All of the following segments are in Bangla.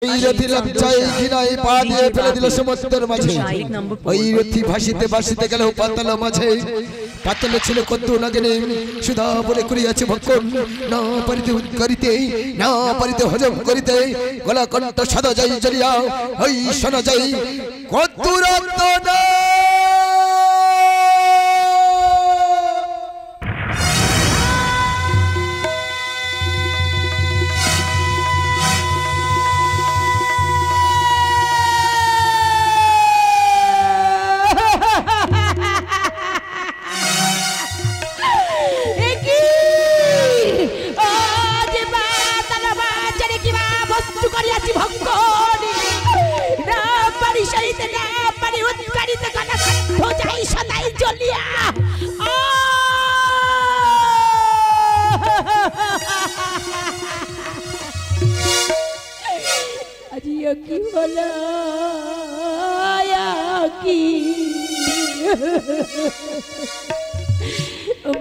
সেই রথি লজ্জায় ঘৃণায় পা দিয়ে ফেলে দিল সমুদ্রের মাঝে। ওই রথি ভাসিতে ভাসিতে গেল পাতাল মাঝে। পাতালে ছিল কত নাগিনী সুধা বলে করিয়াছে ভক্ষণ, না পারিতে করিতে না পারিতে হজম করিতে গলা কণ্ঠ সাদা যাই জ্বলিয়া ওই শোনা যাই কত রত্না।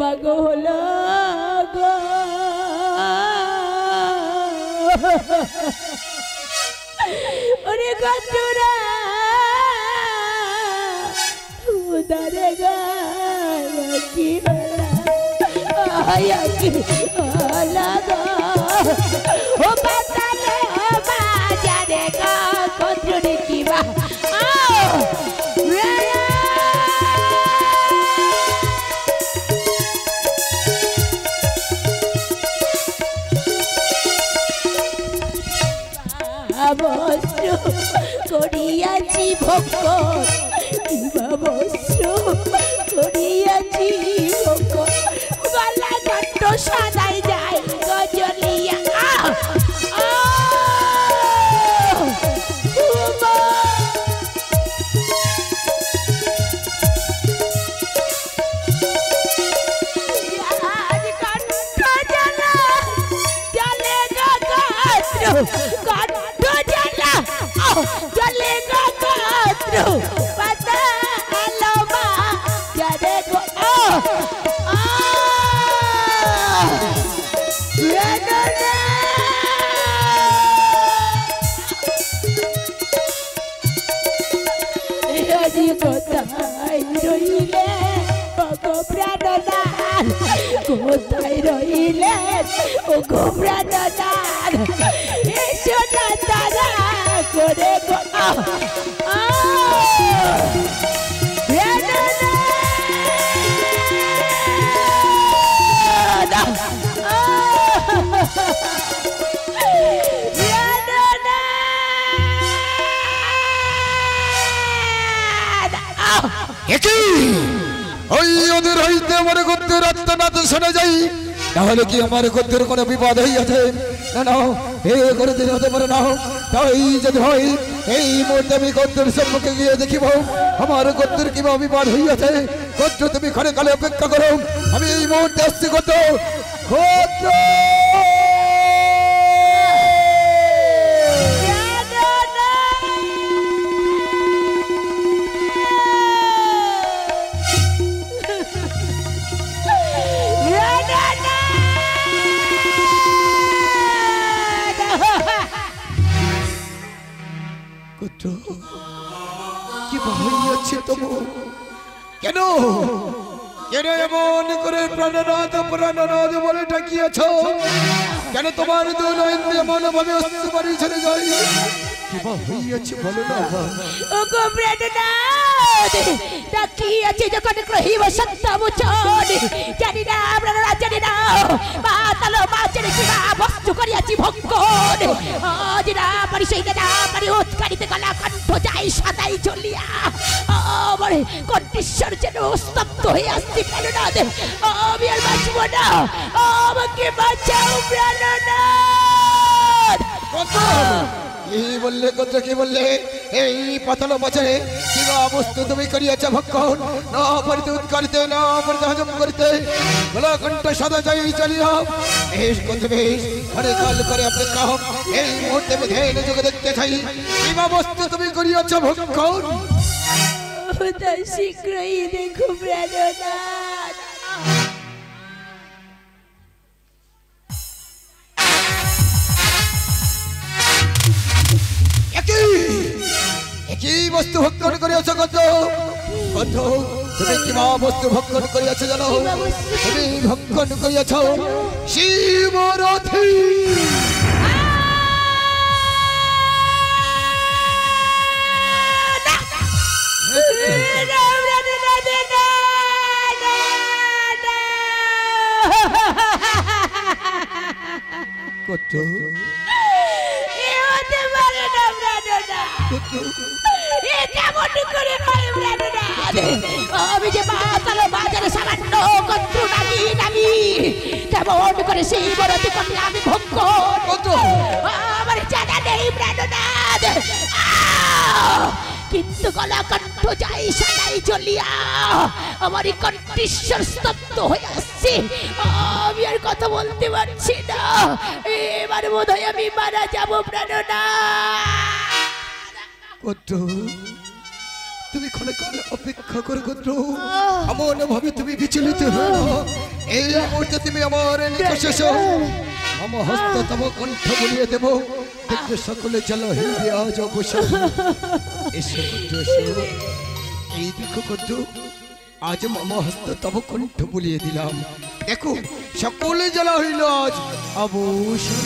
মাগো হলো গো ওরে গজরা উদারে গায় কি আয়া কি লাগা ও পাতালে বাজারে গা কতরে কি বা করিয়াছি ভক্ত বস্ত্র করিয়াছি ভক্ত গলা কণ্ঠ সাদাই যায় গজলিয়া কোথায় রইলেন ও গোবরা দাদার এসো না তারা করে ওই ওদের হইতে আমার গদ্যের আত্মনাথ শোনা যাই, তাহলে কি আমার গদ্যের কোনো বিপদ হইয়াছে? না না, এ করে দিন হতে পারে না। তাই যদি হয় এই মুহূর্তে আমি গদ্যের সম্মুখে গিয়ে দেখিব আমার গদ্যের কিবা বিপদ হইয়াছে। গদ্য তুমি ঘরে কালে অপেক্ষা করো, আমি এই মুহূর্তে আসছি। গদ্য গদ্য কি হইয়াছে তবু? কেন কেন এমন করে প্রাণনাথ প্রাণনাথ বলে ডাকিয়াছ? কেন তোমার দুই এমন ভাবে অস্ত্র বাড়ি ছেড়ে যায়? কি হইয়াছে বলো না। ও গো প্রাণনাথ ডাকিয়াছে যখন কহিব সত্য মুচন, জানি না প্রাণনাথ জানি না পাতাল মাঝে কিবা বস্তু করিয়াছি ভক্ষণ। আজ না পারি সেই না পারি উৎকারিতে গলা কণ্ঠ যাই সাদাই চলিয়া আমার কণ্ঠেশ্বর যেন স্তব্ধ হয়ে আসছে। প্রাণনাথ আমি আর বাঁচব না, আমাকে বাঁচাও প্রাণনাথ। কি বললে কত কি বললে? এই পাতাল বাজারে কিবা বস্তু তুমি করিয়াছ ভক্ষণ, না পারিতে উৎকারিতে না পারিতে হজম করিতে গলা কণ্ঠ সাদা যাই চলিয়া। বেশ কত বেশ ঘরে কাল করে অপেক্ষা হোক, এই মুহূর্তে বিধেন যুগে দেখতে চাই কিবা বস্তু তুমি করিয়াছ ভক্ষণ। তাই শীঘ্রই দেখো প্রাণনাথ। বস্তু ভক্ষণ করিয়াছ কত কত তুমি কিবা বস্তু ভক্ষণ করিয়াছ জানো তুমি ভক্ষণ করিয়াছ শিবরথী কত আমি যে পাতাল বাজারে সামান্য কত্র নামি নামি কেমন করে সেই বরতি করলে আমি ভক্ত আমার জানা নেই প্রাণনাথ কিন্তু গলা কণ্ঠ যাই সাদাই চলিয়া আমার কণ্ঠেশ্বর স্তব্ধ হয়ে আসছে আমি আর কথা বলতে পারছি না এবার বোধ হয় আমি মারা যাবো প্রাণনাথ কত তুমি ক্ষণকাল অপেক্ষা করে কত এমন ভাবে তুমি বিচলিত হও এই মুহূর্তে তুমি আমার নিকটে এসো আমার হস্ত তব কণ্ঠ বলিয়ে দেব দেখবে সকলে চলো হিলবে আজ অবসর এসো কত এসো এই দেখো কত আজ মম হস্ত তব কণ্ঠ বলিয়ে দিলাম দেখো সকলে জ্বালা হইল আজ অবসর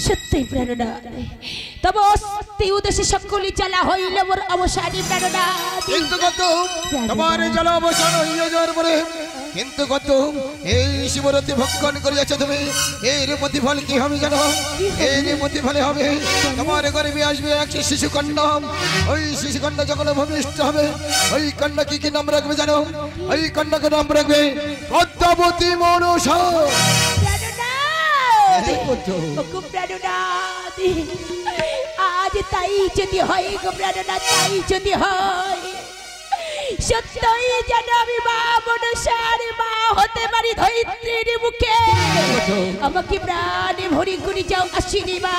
সত্যি প্রাণনাথ তবে অস্তি উদ্দেশ্যে সকলে জ্বালা হইলে মোর অবসানী প্রাণনাথ কিন্তু কত তোমার জ্বালা অবসান হইয়া যাওয়ার পরে কিন্তু কত এই শিবরতি ভক্ষণ করিয়াছ তুমি এর প্রতিফল কি হবে জানো এর প্রতিফলে হবে তোমার গর্ভে আসবে এক শিশু কন্যা ওই শিশু কন্যা যখন ভূমিষ্ঠ হবে ওই কন্যা কি নাম রাখবে জানো ওই কন্যাকে নাম রাখবে পদ্মাবতী মনসা আজ তাই যদি হয় গো প্রাণনাথ তাই যদি হয় সত্যই যেন আমি মা মনসার মা হতে পারি ধরিত্রীর মুখে আমাকে প্রাণে ভরি করে যাও আসিনি মা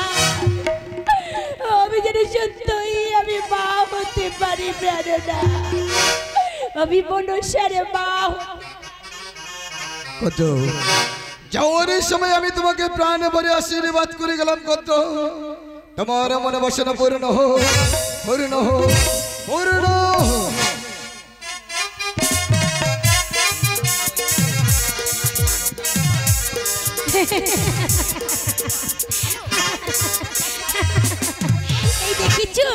আমি যেন সত্যই আমি মা হতে পারি প্রাণনাথ আমি মনসার মা কত যাওয়ার সময় আমি তোমাকে প্রাণ ভরে আশীর্বাদ করে গেলাম কত তোমার মনে বাসনা পূর্ণ হো পূর্ণ হো পূর্ণ এই দেখিছো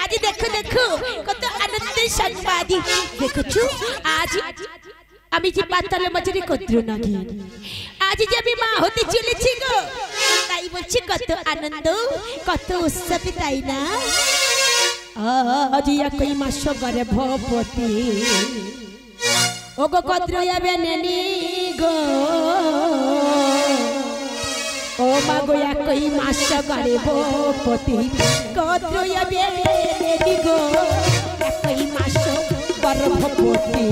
আজ দেখো দেখো কত আনন্দের সংবাদ দেখছো আজ আমি যে পাতালে মাঝে কত্র নাকি আজ যে আমি মা হতে চলেছি গো তাই বলছি কত আনন্দ কত উৎসবে তাই না আজ একই মাস গর্ভবতী ও গো কত্র যাবে নেনি গো ও মা গো একই মাস গর্ভবতী কত্র যাবে নেনি গো একই মাস গর্ভবতী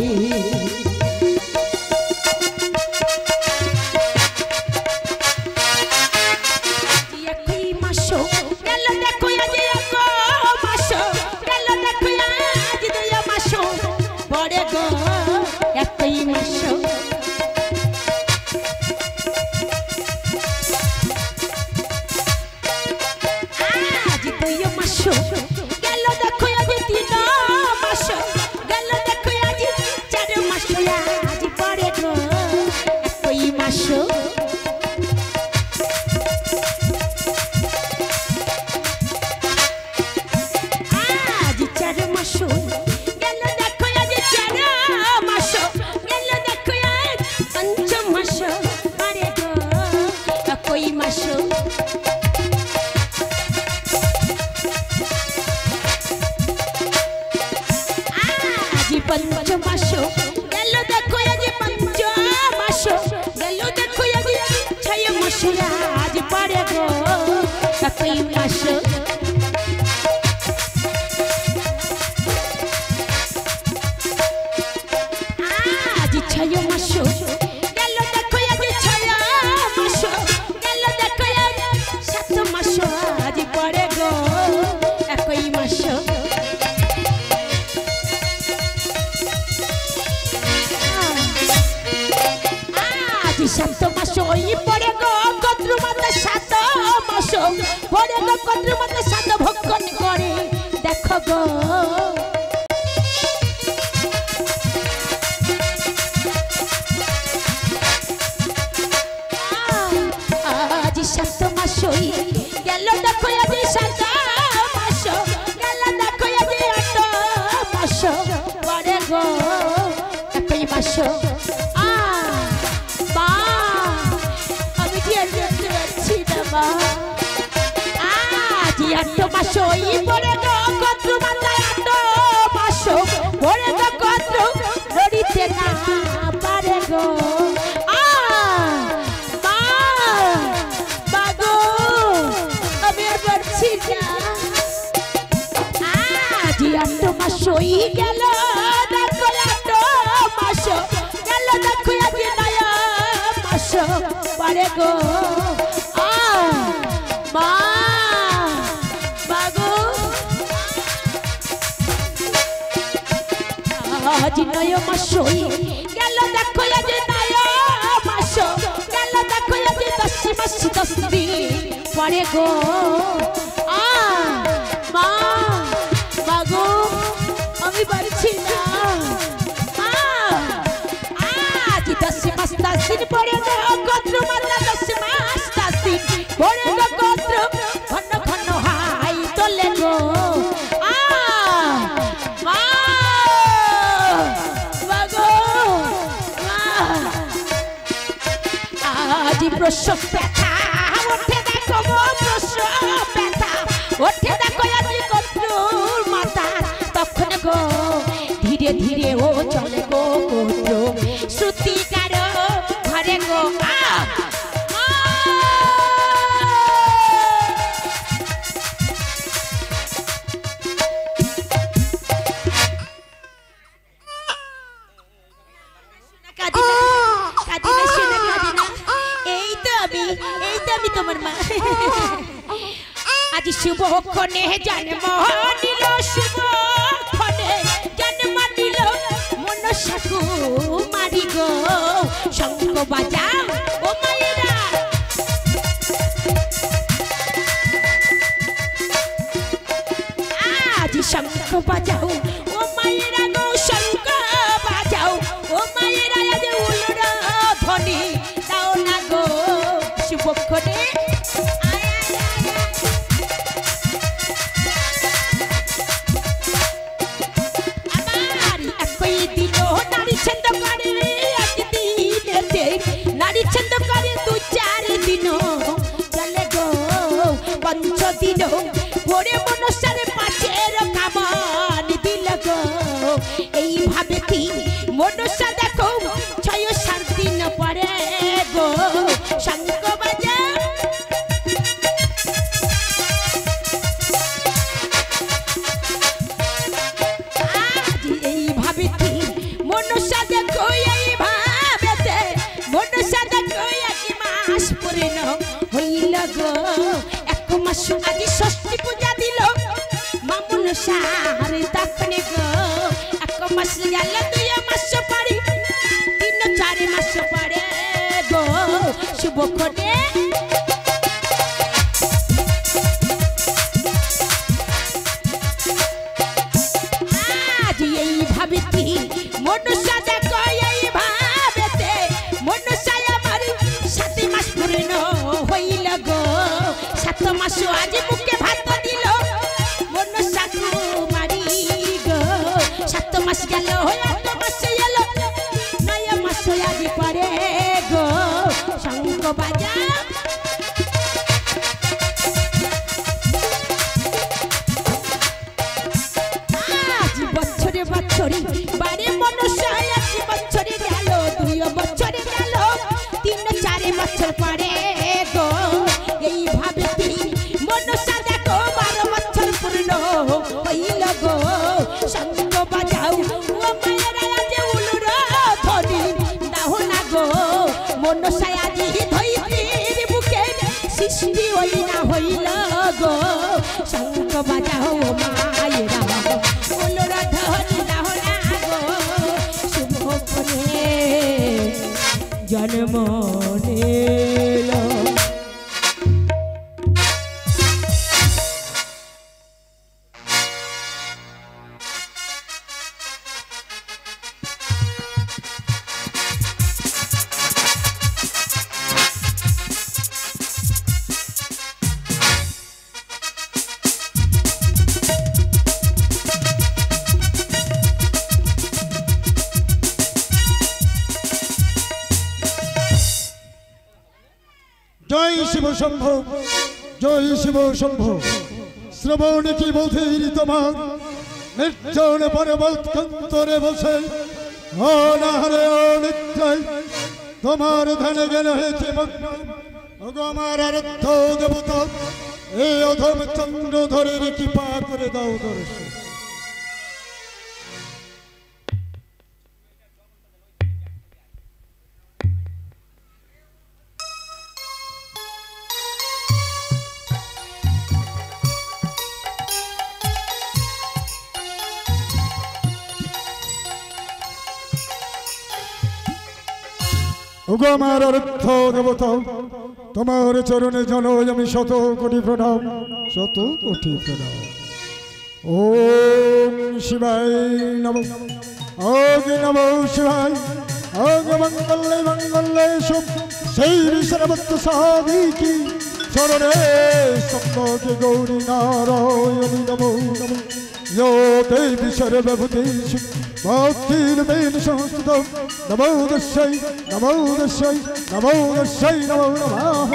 গো আজ 7 মাস হই গেল দেখো আজ 7 মাস গেল দেখো আজ 8 মাস পরে গো একই মাস মা আমি কি আর দেখতে পাচ্ছি না মা আজ 8 মাস হই পরে গো কত মাথায় 8 মাস পরে গো কত লড়িতে না পারে গো মাসই গেল দেখো 8 মাস গেল দেখো আজ 9 মাস পরে গো মা বাগো আজ 9 মাসই গেল দেখো আজ 9 মাস গেল দেখো আজ 10 মাস 10 দিন পরে গো মা বাগো আমি পারছি না আজ 10 মাস 10 দিন পরে গো কত্র মাতা 10 মাস 10 দিন পরে গো কত্র ঘন ঘন হাই তোলে গো মা বাগো আজ প্রসব ব্যথা ওঠে দেখো গো প্রসব ব্যথা ওঠে দেখো আজ কত্র মাতা তখন গো ধীরে ধীরে ও চলে গো কত্র শ্রুতি কারো ঘরে গো এই তো আমি তোমার মা আজ শুভক্ষণে জন্ম নিল শুভক্ষণে জন্ম নিল মনসা কুমারী গো শঙ্খ বাজাও ও মায়েরা আজ শঙ্খ বাজাও ও মায়েরা গো শঙ্খ বাজাও ও মায়েরা আজ উলুর ধ্বনি দাও না গো শুভক্ষণে নারী ছন্দ করে 2-4 দিন চলে গো 5 দিন পরে মনসার পাঁচের কামান দিল গো এইভাবে কি মনসা দেখো 6-7 দিন পরে গো শঙ্খ বাজা আজ এইভাবে কি মনসা দেখো মনসা দেখো 1 মাস পূর্ণ হইল গো 1 মাস আজ ষষ্ঠী পূজা দিল মা মনসার তখন গো 1 মাস গেল 2 মাস পরে 3-4 মাস পরে গো শুভক্ষণে আজ এইভাবে কি মনসা দেখো এইভাবে মনসা আমার 7 মাস পূর্ণ হইল গো 7 মাস আজ বুকে ভাত দিল মনসা কুমারী গো 7 মাস গেল 8 মাস এলো 9 মাস আজ পরে গো শঙ্খ বাজা আজ বছরে বছরে বারে মনসা আজ বছরে গেল 2 বছরে গেল 3-4 বছর পরে গো এইভাবে মনসা দেখো 12 বছর পূর্ণ হইল গো শঙ্খ বাজাও ও মায়েরা আজ উলুর ধ্বনি দাও না গো মনসা আজ ধরিত্রীর বুকে সৃষ্টি হই না হইল গো শঙ্খ বাজাও ও মায়েরা উলুর ধ্বনি দাও না গো শুভক্ষণে জন্ম নিল শম্ভ জয় শিব শম্ভ শ্রবণ কি বোধের তোমার নির্জন পর্বত কন্তরে বসে অনাহারে অনিদ্রায় তোমার ধ্যানে জ্ঞান হয়েছে মগ্ন ওগো আমার আরাধ্য দেবতা এই অধম চন্দ্রধরের কৃপা করে দাও দর্শন। ওগো আমার অর্থ দেবতা তোমার চরণে জানাই আমি শত কোটি প্রণাম শত কোটি প্রণাম। ওম শিবায় নমঃ ওম নমঃ শিবায় ওম মঙ্গলে মঙ্গলে শুভ সেই সর্বত্র সাধিকি চরণে সম্পকে গৌরী নারায়ণী নমঃ নমঃ यो देवी सर्वभूतेषु भक्तिर्मेन संस्थितं नमो दस्यै नमो दस्यै नमो दस्यै नमो नमः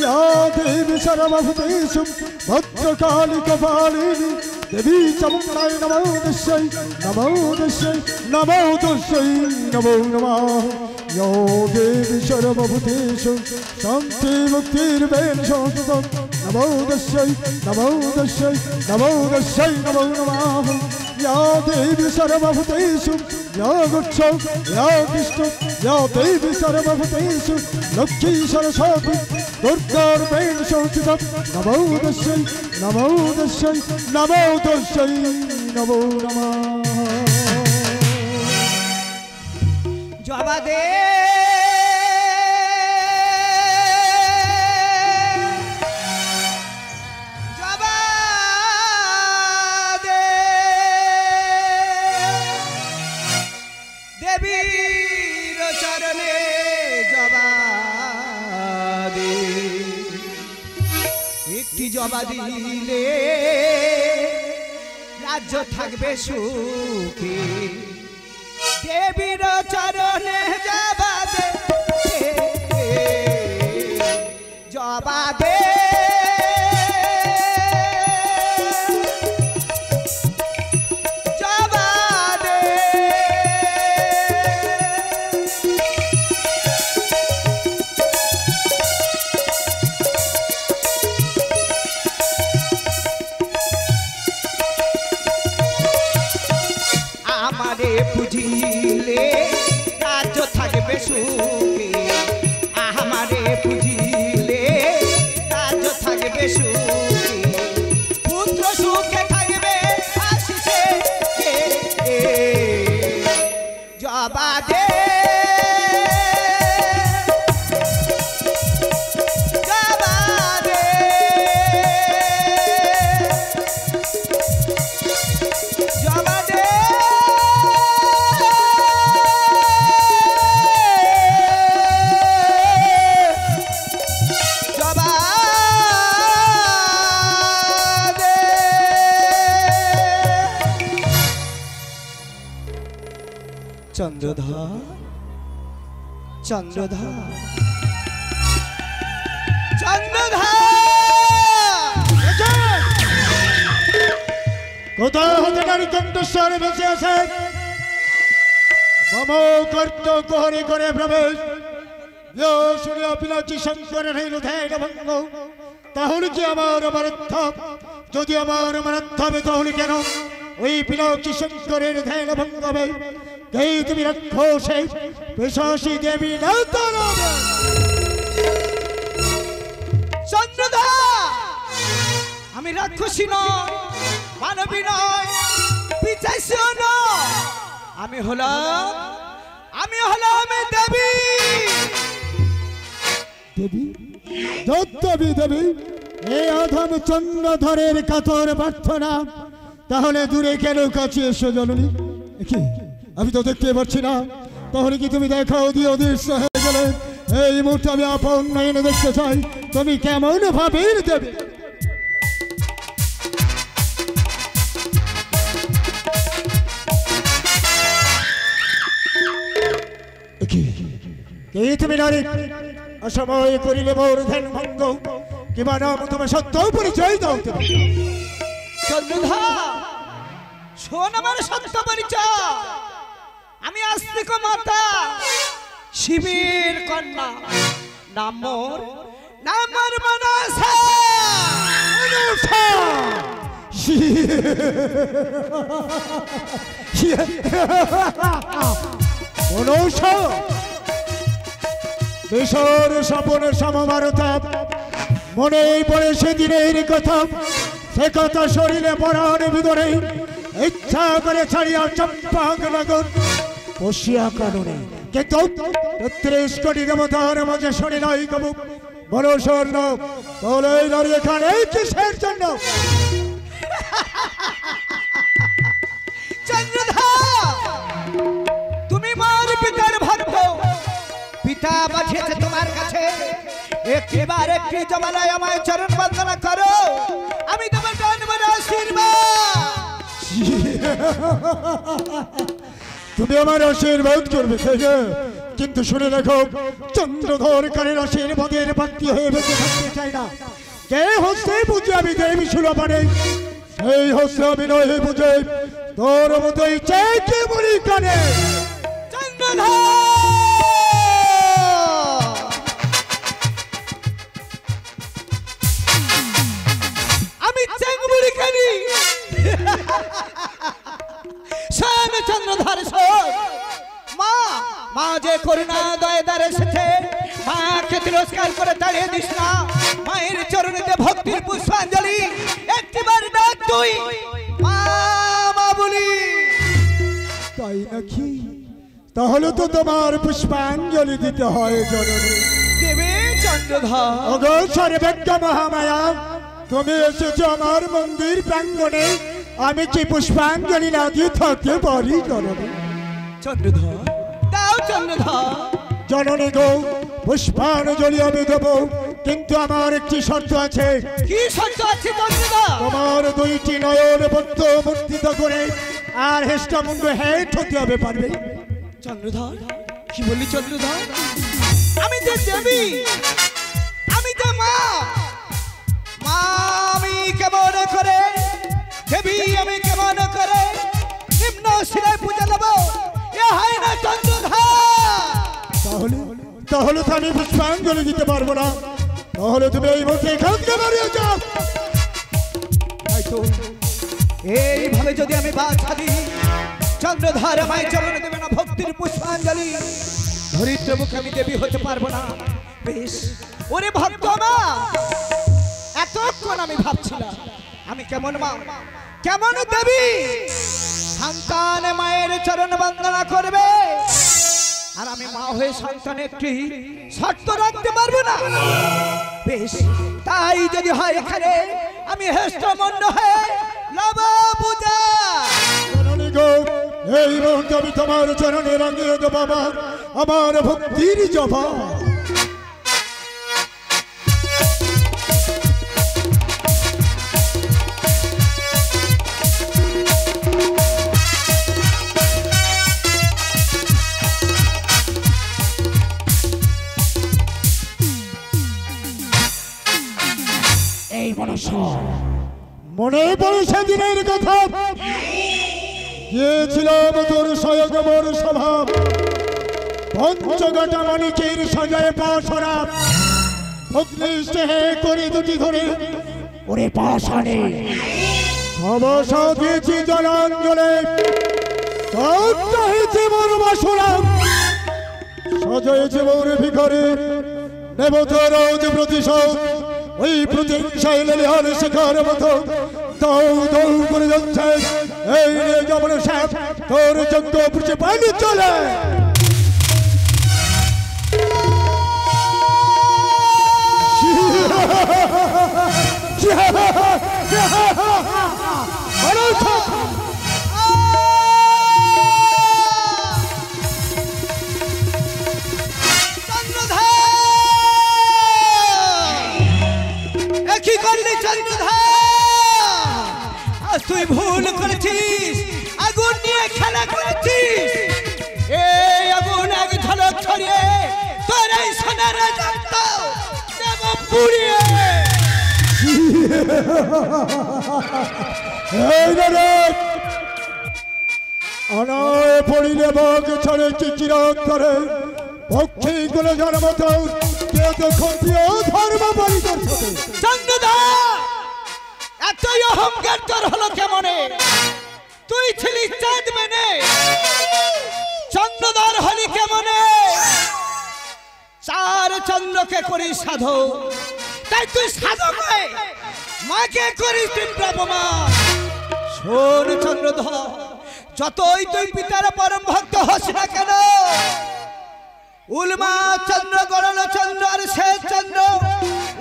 या देवी सर्वभूतेषु भद्रकाली कपालिनी देवी चामुण्डाय नमो दस्यै नमो दस्यै नमो दस्यै नमो नमः यो देवी सर्वभूतेषु शान्ति मुक्तिर्मेन संस्थितं नमो दस्यै नमो दस्यै नमो दस्यै नमो नमः या देवी सर्वभूतेषु या गुच्छ या कृष्ण या देवी सर्वभूतेषु लक्ष्मी सरस्वती दुर्गारूपेण संस्थितं नमो दस्यै नमो दस्यै नमो दस्यै नमो नमः जवा दे देवीर चरणे जवा दे एकटी जवा दिले राज्य थाकबे सुखी देवीर चरणे जवा दे जवा दे बुझिले राज्य थाकबे सुखी आमारे बुझिले राज्य थाकबे सुखी पुत्र सुखे थाकबे आशिषे जवा दे चंद्रधार चंद्रधार चंद्रधार কোথাও হতে নারী কণ্ঠস্বর বেঁচে আছে মম কর্ত কোহরে করে প্রবেশ সূর্য পিলাচি শঙ্করের হইল ধ্যান ভঙ্গ তাহলে কি আমার অমরত্ব যদি আমার অমরত্ব হবে তাহলে কেন ওই পিলাচি শঙ্করের ধ্যান ভঙ্গ হবে কে তুমি রাক্ষসে পিশাচী দেবী নৌতরবে চন্দ্রধার আমি রাক্ষসী নয় মানবী নয় পিশাচীও নয় আমি হলাম দেবী দেবী দেবী দেবী এই অধম চন্দ্রধরের কাতর প্রার্থনা তাহলে দূরে কেন কাছে এসো জননী কি আমি তো দেখতে পাচ্ছি না তাহলে কি তুমি দেখাও দিয়ে অদৃশ্য হয়ে গেলে এই মুহূর্তে আমি আপন নয়নে দেখতে চাই তুমি কেমন ভাবে দেবে কি তুমি নারী অসময় করিলে মোর ধ্যান ভঙ্গ কিংবা নাম তোমার সত্য পরিচয় দাও তুমি। চন্দ্রধর শোন আমার সত্য পরিচয়, আমি আস্তিক মাতা শিবের কন্যা, নাম মোর মনসা। মনসা বিশর স্বপনের সমভারতা মনে পড়ে সেদিনের কথা, সে কথা শরীরে পরাণ ভিতরে ইচ্ছা করে ছাড়িয়া চম্পাক নগর বসিয়া কাননে, কিন্তু ৩৩ কোটি দেবতার মাঝে শুনি নাই কবু বড় স্বর্ণ বলে দাঁড়িয়ে এখানে কিসের জন্য? তুমি মার পিতার ভক্ত, পিতা পাঠিয়েছে তোমার কাছে, একটিবার একটি জমানায় আমায় চরণ বন্দনা করো, আমি তোমার জন্মের আশীর্বাদ। তুমি আমার আশীর্বাদ করবে তাই না? কিন্তু শুনে রাখো, চন্দ্রধর কারের আশীর্বাদের প্রাপ্তি হয়ে বেঁচে থাকতে চাই না। কে হস্তে বুঝে আমি দেবী সুলভনে, সেই হস্তে আমি নয় বুঝে তোর মতোই চাইতে বলি কানে। আমি চেঙ্গুড়ি কানি চন্দ্রধর মা যে করুণা দয়াদার এসেছে, মাকে তিরস্কার করে তাড়িয়ে দিস না। মায়ের চরণেতে ভক্তির পুষ্পাঞ্জলি একটিবার ডাক তুই মা বলি। তাই নাকি? তাহলে তো তোমার পুষ্পাঞ্জলি দিতে হয় জননী। দেবে চন্দ্রধর। ওগো সর্বজ্ঞ মহামায়া, তুমি এসেছো আমার মন্দির প্রাঙ্গণে, আমি কি পুষ্পাঞ্জলি না দিয়ে থাকতে পারি জননী? চন্দ্রধর দাও চন্দ্রধর। জননী গো, পুষ্পাঞ্জলি আমি দেবো, কিন্তু আমার একটি শর্ত আছে। কি শর্ত আছে চন্দ্রধর? তোমার 2টি নয়ন বদ্ধ মূর্তিত করে আর হেষ্টমুণ্ড হেট হতে হবে, পারবে? চন্দ্রধর কি বললি চন্দ্রধর? আমি যে দেবী, আমি যে মা, আমি কেমন করে দেবী, আমি কেমন করে নিম্ন শিলায় পূজা দেবো? এ হয় না চন্দ্রধর। তাহলে তো আমি পুষ্পাঞ্জলি দিতে পারবো না। তাহলে তুমি এই মুহূর্তে এখান থেকে বেরিয়ে যাও। এইভাবে যদি আমি বাধা দিই, চন্দ্রধর আমায় চরণে দেবে না ভক্তির পুষ্পাঞ্জলি, ধরিত্র মুখে আমি দেবী হতে পারবো না। বেশ ওরে ভক্ত মা, এতক্ষণ আমি ভাবছিলাম আমি কেমন মা, কেমন দেবী, সন্তান মায়ের চরণ বন্দনা করবে, আর আমি মা হয়ে সন্তান একটি শর্ত রাখতে পারবো না। বেশ তাই যদি হয় এখানে আমি হেষ্টমণ্ড হয়ে লবা পূজা। এই মুহূর্তে আমি তোমার চরণে রাঙিয়ে দেবো আমার ভক্তির জবা। মনে পড়ে সেদিনের কথা, গিয়েছিলাম তোর স্বয়ংবর স্বভাব, পঞ্চঘটা মানিকের সাজায় পাশরা, ভগ্নিষ্ঠে করে 2টি ধরে ওরে পাশানে সবসা দিয়েছি জলাঞ্জলে, হয়েছে মোর বাসরা, সাজাইছে মোর ভিখারে দেবতার প্রতিশোধ, ওই প্রতিহিংসায় লেলিহান শিখার মতো দৌ দৌ করে যাচ্ছে। এই রে যেমন সাপ তোর যজ্ঞ পুষে পানি চলে। কি করলি চন্দ্রধর? তুই ভুল করেছিস, আগুন নিয়ে খেলা করেছিস। এই আগুন এক ঝলক ছড়িয়ে তোর এই সোনার রাজত্ব পুড়িয়ে এই রে অনয় পড়িলে বক ছড়ে চিচিরত করে পক্ষীগুলো জনমত কে তো ক্ষত্রিয় ধর্ম পরিদর্শক চন্দ্রধর এতই অহংকার তোর হলো কেমনে? তুই ছিলিস চাঁদ মেনে, চন্দ্রধর হলি কেমনে? চার চন্দ্রকে করিস সাধু, তাই তুই সাধু নয়, মাকে করিস অপমান। শোন চন্দ্রধর, যতই তুই পিতার পরম ভক্ত হস না কেন, উলমা চন্দ্র, গরল চন্দ্র আর শেষ চন্দ্র,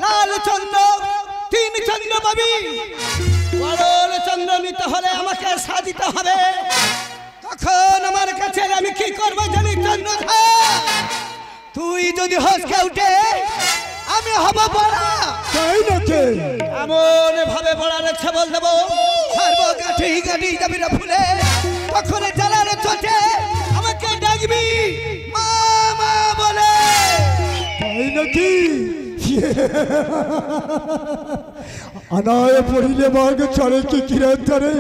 লাল চন্দ্র, তিন চন্দ্র পাবি। গরল চন্দ্র নিতে হলে আমাকে সাজিতে হবে। তখন আমার কাছে আমি কি করবো জানি চন্দ্রধর? তুই যদি হসকে উঠে আমি হব বড়া, তাই নাকি? এমন ভাবে বড়ার ছবল দেবো সর্ব গাঠি গাঠি যাবি না ফুলে। তখন জ্বালার চোটে আমাকে ডাকবি মামা বলে। তাই নাকি? অনয় পড়িলে বক ছড়ে চিচিরত করে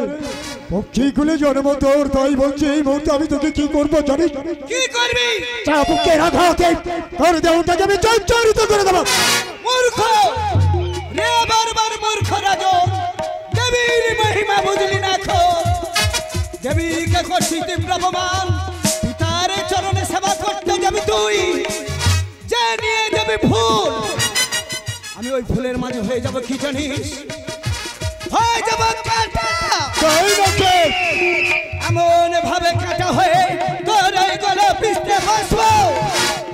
পক্ষীগুলো জনমত তাই বলছে এই মুহূর্তে আমি তোকে কি করবো জানিস? কি করবি? চাবুকে রাখাতে তোর দেহটাকে আমি জর্জরিত করে দেবো। মূর্খ রে, বারবার মূর্খ রাজন, দেবীর মহিমা বুঝলি না খো। দেবীকে করছি তীব্র অপমান, পিতার চরণে সেবা করতে যাবি তুই, যে নিয়ে যাবি ফুল। আমি ওই ফুলের মাঝে হয়ে যাব কি জানিস? হয়ে যাব কাঁটা। তাই নাকি? এমন ভাবে কাটা হয়ে তোর এই গলা পিছতে বসবো,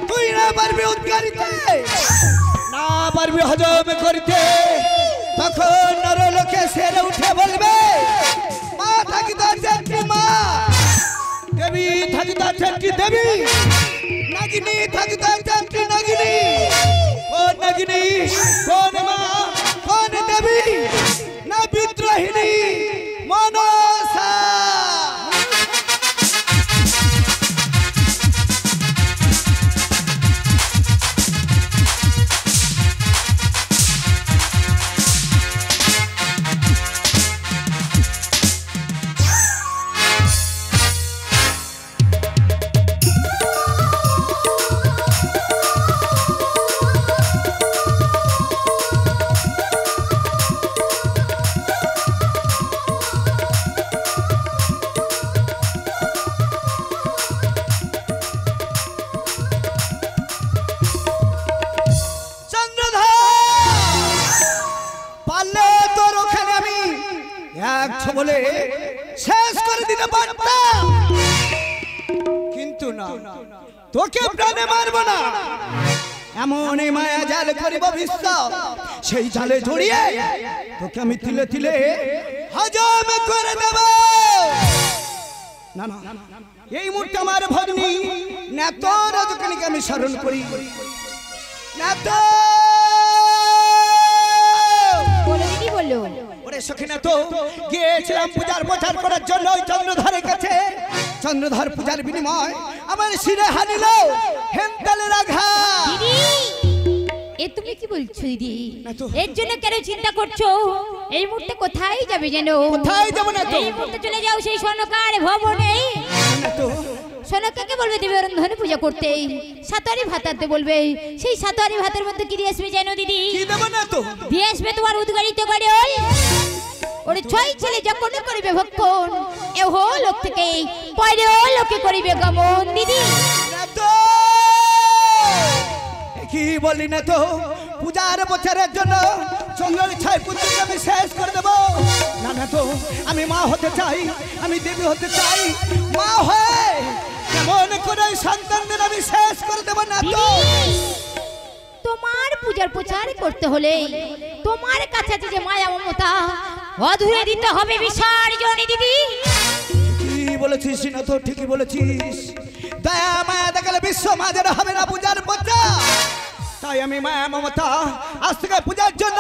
তুই না পারবি উদ্গারিতে, না পারবি হজম করিতে। তখন নরলোকে সেরে উঠে বলবে মা থাকিতে আছেন মা, দেবী থাকিতে আছেন কি দেবী, নাগিনী থাকিতে আছেন কি নাগিনী। কোন নাগিনী, কোন মা, কোন দেবী, না বিদ্রোহিণী মনসা। বলে শেষ করে দিতে পারতাম, কিন্তু না, তোকে প্রাণে মারব না। এমন মায়া জাল করিব বিশ্ব, সেই জালে জড়িয়ে তোকে আমি তিলে তিলে হজম করে দেব। না না, এই মুহূর্তে আমার ভগ্নী নেত রজনীকে আমি স্মরণ করি। নেত গিয়েছিলাম পূজার প্রচার করার জন্য ওই চন্দ্রধরের কাছে। চন্দ্রধর পূজার বিনিময় আমার শিরে হানিল হেমতালের আঘাত। এ তুমি কি বলছো দিদি? এর জন্য কেন চিন্তা করছো? এই মুহূর্তে কোথায় যাবে জানো? কোথায় যাব না তো? এই মুহূর্তে চলে যাও সেই স্বর্ণকার ভবনে। সোনাকাকে বলবে দেবী অরন্ধনে পূজা করতে, সাতোয়ারি ভাত আনতে বলবে। সেই সাতোয়ারি ভাতের মধ্যে কি দিয়ে আসবে জানো দিদি? কি দেব না তো? দিয়ে আসবে তোমার উদ্গারিত করে ওরে ছয় ছেলে যখন করিবে ভক্ষণ, এ হো লোক থেকে পরে ও লোকে করিবে গমন। দিদি কি বলি না তো? পূজার বছরের জন্য চন্দ্রের ছয় পুত্রকে আমি শেষ করে দেব। না না তো, আমি মা হতে চাই, আমি দেবী হতে চাই। মা হয়ে কেমন করে সন্তানদের আমি শেষ করে দেব না তো? তোমার পূজার প্রচার করতে হলে তোমার কাছে যে মায়া মমতা অধুরে দিতে হবে বিসর্জনী। দিদি কি বলেছিস না তো? ঠিকই বলেছিস। দয়া মায়া দেখালে বিশ্ব মাঝে হবে না পূজার প্রচার। তাই আমি মায়া মমতা আজ থেকে পূজার জন্য